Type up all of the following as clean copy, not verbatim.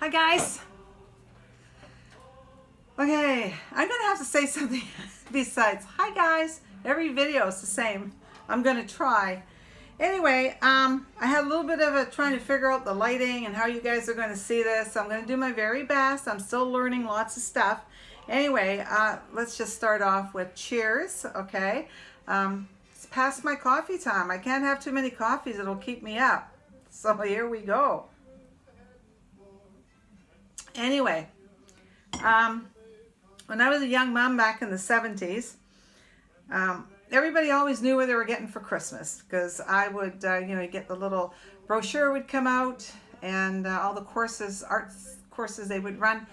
Hi guys. Okay, I'm gonna have to say something besides hi guys. Every video is the same. I'm gonna try. Anyway, I had a little bit of a trying to figure out the lighting and how you guys are going to see this. So I'm going to do my very best. I'm still learning lots of stuff. Anyway, let's just start off with cheers, okay? It's past my coffee time. I can't have too many coffees. It'll keep me up. So here we go. Anyway, when I was a young mom back in the 70s, everybody always knew what they were getting for Christmas because I would, get the little brochure would come out and all the courses, arts courses they would run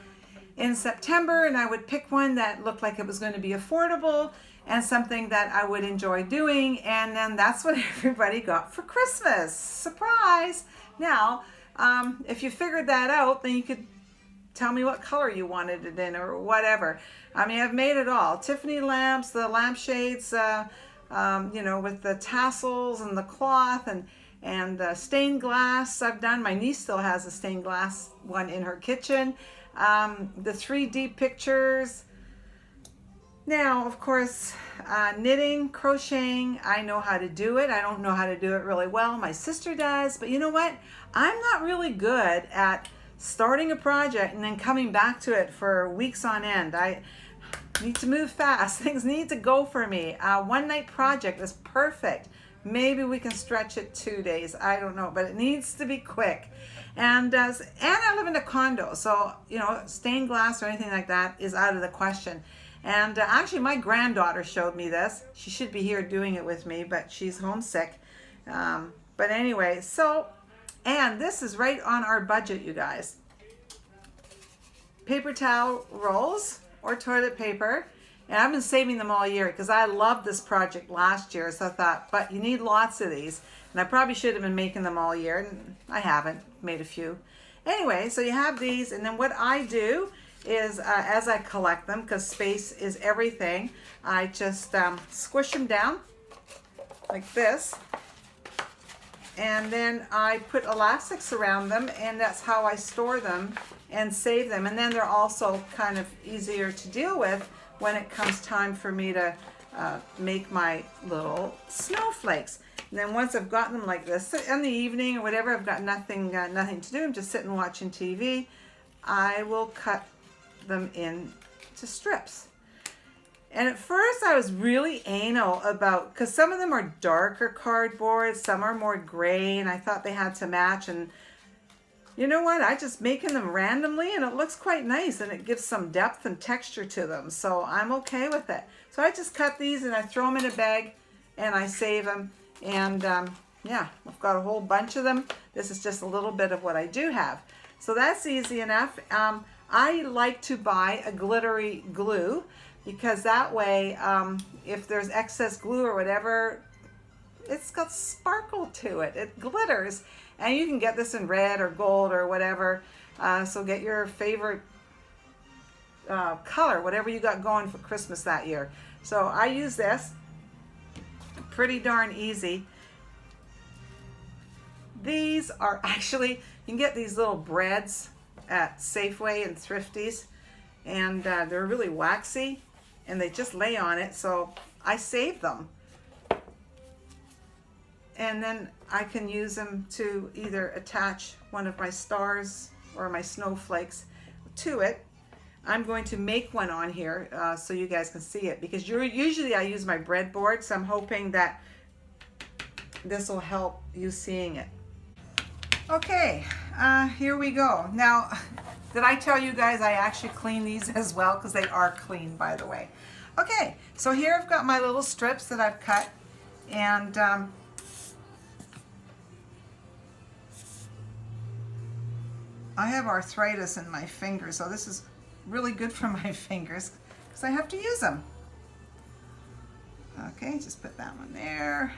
in September, and I would pick one that looked like it was going to be affordable and something that I would enjoy doing, and then that's what everybody got for Christmas. Surprise! Now, if you figured that out, then you could tell me what color you wanted it in or whatever. I mean, I've made it all. Tiffany lamps, the lampshades, with the tassels and the cloth and stained glass I've done. My niece still has a stained glass one in her kitchen. The 3D pictures. Now, of course, knitting, crocheting, I know how to do it. I don't know how to do it really well. My sister does, but you know what? I'm not really good at starting a project and then coming back to it for weeks on end. I need to move fast. Things need to go for me. One night project is perfect. Maybe we can stretch it 2 days. I don't know, but it needs to be quick. And I live in a condo, so stained glass or anything like that is out of the question. And actually, my granddaughter showed me this. She should be here doing it with me, but she's homesick. But anyway, and this is right on our budget, you guys. Paper towel rolls or toilet paper. And I've been saving them all year because I loved this project last year. So I thought, but you need lots of these. And I probably should have been making them all year. And I haven't made a few. Anyway, so you have these. And then what I do is as I collect them, because space is everything, I just squish them down like this. And then I put elastics around them, and that's how I store them and save them. And then they're also kind of easier to deal with when it comes time for me to make my little snowflakes. And then once I've gotten them like this, in the evening or whatever, I've got nothing to do, I'm just sitting watching TV, I will cut them into strips. And at first I was really anal about, because some of them are darker cardboard, some are more gray, and I thought they had to match. And you know what? I just making them randomly, and it looks quite nice, and it gives some depth and texture to them. So I'm okay with it. So I just cut these and I throw them in a bag and I save them. And yeah, I've got a whole bunch of them. This is just a little bit of what I do have. So that's easy enough. I like to buy a glittery glue, because that way, if there's excess glue or whatever, it's got sparkle to it. It glitters. And you can get this in red or gold or whatever. So get your favorite color, whatever you got going for Christmas that year. So I use this. Pretty darn easy. These are actually, you can get these little breads at Safeway and Thrifties. And they're really waxy. And they just lay on it, so I save them. And then I can use them to either attach one of my stars or my snowflakes to it. I'm going to make one on here so you guys can see it, because usually I use my breadboard, so I'm hoping that this will help you seeing it. Okay, here we go. Now, did I tell you guys I actually clean these as well? Because they are clean, by the way. Okay, so here I've got my little strips that I've cut, and I have arthritis in my fingers, so this is really good for my fingers because I have to use them. Okay, just put that one there.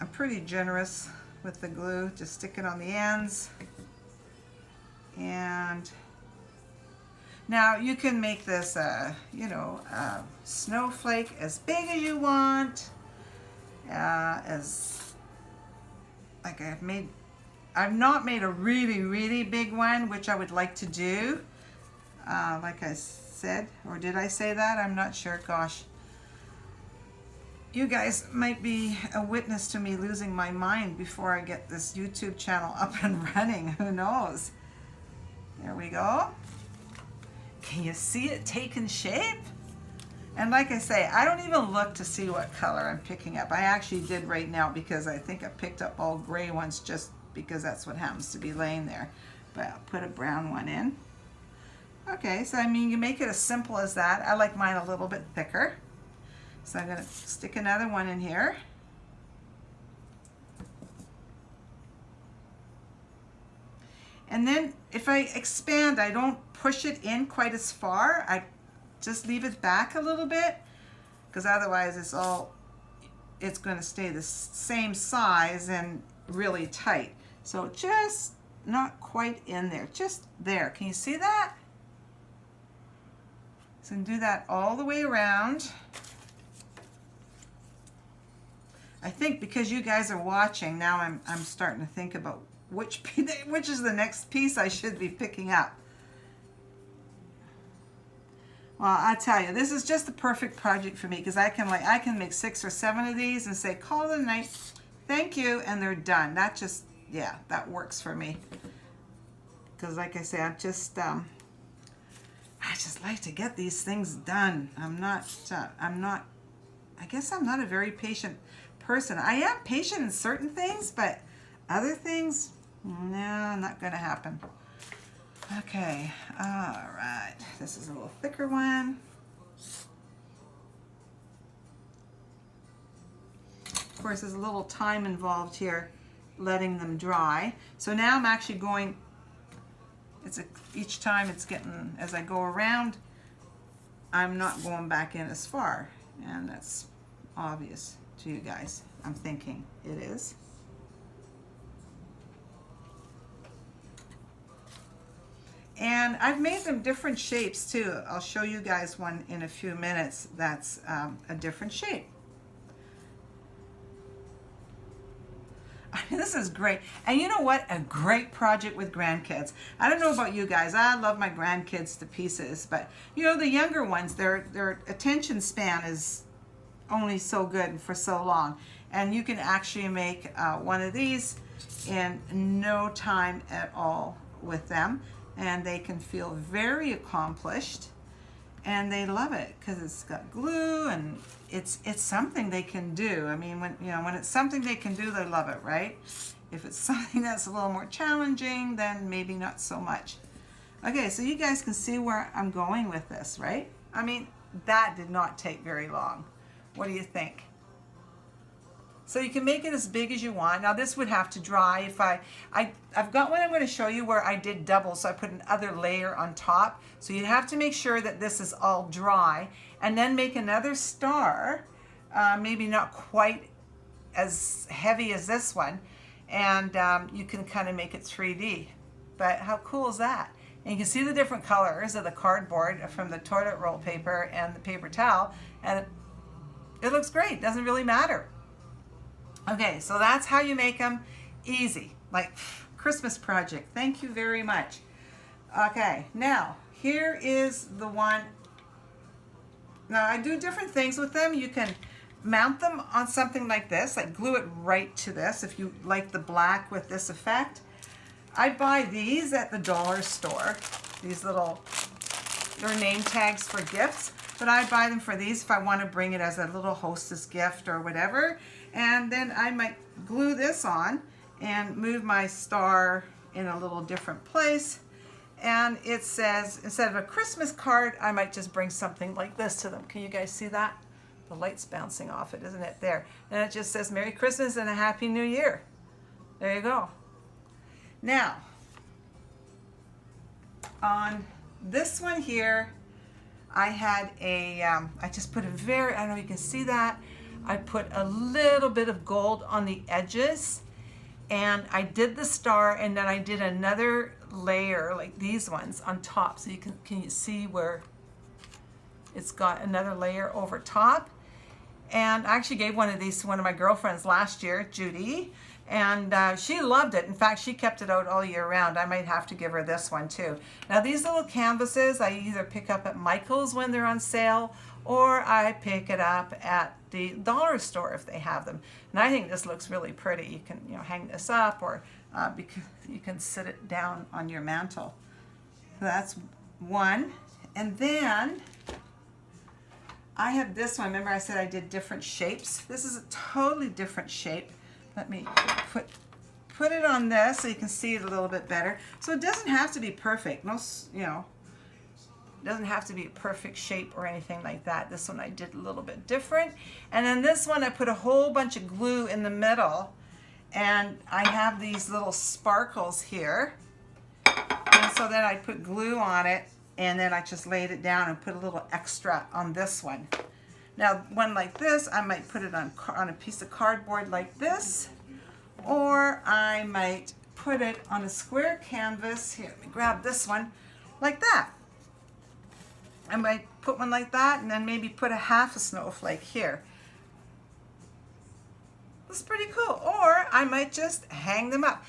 I'm pretty generous with the glue, just stick it on the ends. And now you can make this a snowflake as big as you want, I've not made a really big one. one, which I would like to do. Like I said, or did I say that? I'm not sure. Gosh. You guys might be a witness to me losing my mind before I get this YouTube channel up and running. Who knows? There we go. Can you see it taking shape? And like I say, I don't even look to see what color I'm picking up. I actually did right now because I think I picked up all gray ones just because that's what happens to be laying there. But I'll put a brown one in. Okay, so I mean, you make it as simple as that. I like mine a little bit thicker. So I'm going to stick another one in here. And then if I expand, I don't push it in quite as far. I just leave it back a little bit, because otherwise it's going to stay the same size and really tight. So just not quite in there, just there. Can you see that? So I'm going to do that all the way around. I think because you guys are watching, now I'm starting to think about which is the next piece I should be picking up. Well, I tell you, this is just the perfect project for me, because I can make 6 or 7 of these and say, call it a night, thank you, and they're done. That just, yeah, that works for me. Because like I say, I just like to get these things done. I guess I'm not a very patient person. I am patient in certain things, but other things, no, not gonna happen. Okay, all right. This is a little thicker one. Of course, there's a little time involved here letting them dry. So now I'm actually going, each time it's getting, as I go around, I'm not going back in as far. And that's obvious to you guys. I'm thinking it is. And I've made them different shapes too. I'll show you guys one in a few minutes that's a different shape. I mean, this is great. And you know what? A great project with grandkids. I don't know about you guys. I love my grandkids to pieces, but you know, the younger ones, their attention span is only so good for so long. And you can actually make one of these in no time at all with them. And they can feel very accomplished, and they love it because it's got glue and it's something they can do. I mean, when it's something they can do, they love it, right? If it's something that's a little more challenging, then maybe not so much. Okay, so you guys can see where I'm going with this, right? I mean, that did not take very long. What do you think? So you can make it as big as you want. Now this would have to dry. If I've got one I'm going to show you where I did double, so I put another layer on top. So you'd have to make sure that this is all dry, and then make another star, maybe not quite as heavy as this one, and you can kind of make it 3D. But how cool is that? And you can see the different colors of the cardboard from the toilet roll paper and the paper towel, and it looks great. Doesn't really matter. Okay, so that's how you make them. Easy, like Christmas project. Thank you very much. Okay, now here is the one. Now I do different things with them. You can mount them on something like this, like glue it right to this if you like the black with this effect. I buy these at the dollar store. These little, they're name tags for gifts, but I buy them for these if I want to bring it as a little hostess gift or whatever. And then I might glue this on and move my star in a little different place. And it says, instead of a Christmas card, I might just bring something like this to them. Can you guys see that? The light's bouncing off it, isn't it? There. And it just says Merry Christmas and a Happy New Year. There you go. Now, on this one here, I had a, I just put a very, I don't know if you can see that. I put a little bit of gold on the edges, and I did the star, and then I did another layer like these ones on top. So you can you see where it's got another layer over top? And I actually gave one of these to one of my girlfriends last year, Judy, And she loved it. In fact, she kept it out all year round. I might have to give her this one too. Now these little canvases I either pick up at Michael's when they're on sale, or I pick it up at the dollar store if they have them. And I think this looks really pretty. You can, you know, hang this up, or because you can sit it down on your mantle. So that's one. And then I have this one. Remember I said I did different shapes? This is a totally different shape. Let me put it on this so you can see it a little bit better. So it doesn't have to be perfect. Most, you know, it doesn't have to be a perfect shape or anything like that. This one I did a little bit different. And then this one I put a whole bunch of glue in the middle. And I have these little sparkles here. And so then I put glue on it, and then I just laid it down and put a little extra on this one. Now, one like this, I might put it on a piece of cardboard like this, or I might put it on a square canvas. Here, let me grab this one, like that. I might put one like that, and then maybe put a half a snowflake here. That's pretty cool. Or I might just hang them up.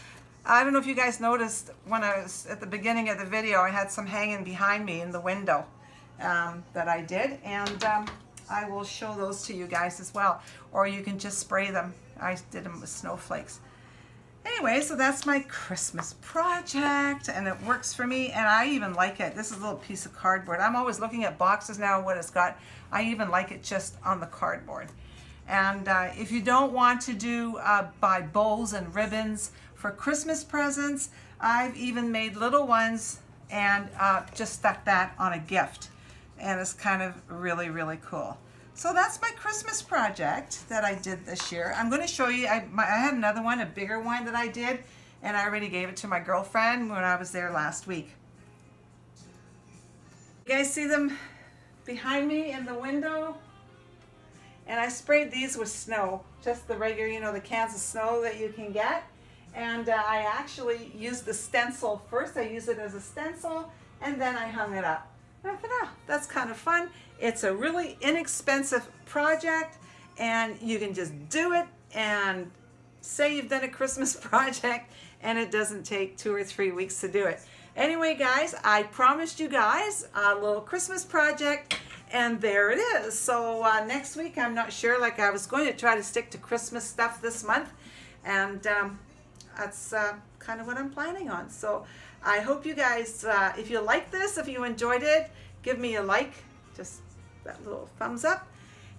I don't know if you guys noticed when I was at the beginning of the video, I had some hanging behind me in the window that I did, and I will show those to you guys as well. Or you can just spray them. I did them with snowflakes. Anyway, so that's my Christmas project, and it works for me, and I even like it. This is a little piece of cardboard. I'm always looking at boxes now, what it's got. I even like it just on the cardboard. And if you don't want to do buy bows and ribbons for Christmas presents, I've even made little ones and just stuck that on a gift. And it's kind of really, really cool. So that's my Christmas project that I did this year. I'm going to show you, I had another one, a bigger one that I did, and I already gave it to my girlfriend when I was there last week. You guys see them behind me in the window? And I sprayed these with snow, just the regular, you know, the cans of snow that you can get. And I actually used the stencil first. I used it as a stencil, and then I hung it up. And I thought, oh, that's kind of fun. It's a really inexpensive project, and you can just do it and say you've done a Christmas project, and it doesn't take 2 or 3 weeks to do it. Anyway, guys, I promised you guys a little Christmas project, and there it is. So next week, I'm not sure. Like, I was going to try to stick to Christmas stuff this month, and that's kind of what I'm planning on. So I hope you guys, if you like this, if you enjoyed it, give me a like, just that little thumbs up.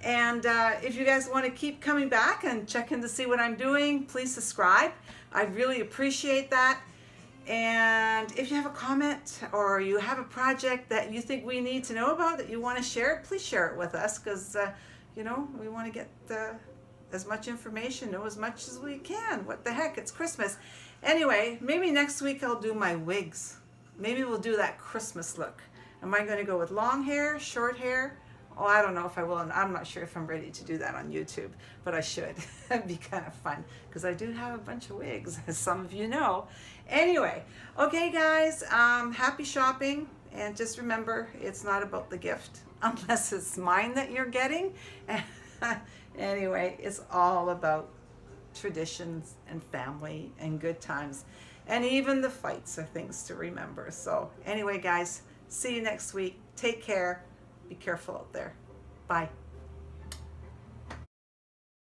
And if you guys want to keep coming back and checking to see what I'm doing, please subscribe. I really appreciate that. And if you have a comment or you have a project that you think we need to know about, that you want to share, please share it with us, because you know, we want to get as much information, know as much as we can. What the heck, it's Christmas. Anyway, maybe next week I'll do my wigs. Maybe we'll do that Christmas look. Am I going to go with long hair, short hair? Oh, I don't know if I will, and I'm not sure if I'm ready to do that on YouTube, but I should. That'd be kind of fun, because I do have a bunch of wigs, as some of you know. Anyway, okay guys, happy shopping, and just remember, it's not about the gift, unless it's mine that you're getting. Anyway, it's all about traditions and family and good times, and even the fights are things to remember. So anyway, guys, see you next week. Take care. Be careful out there. Bye.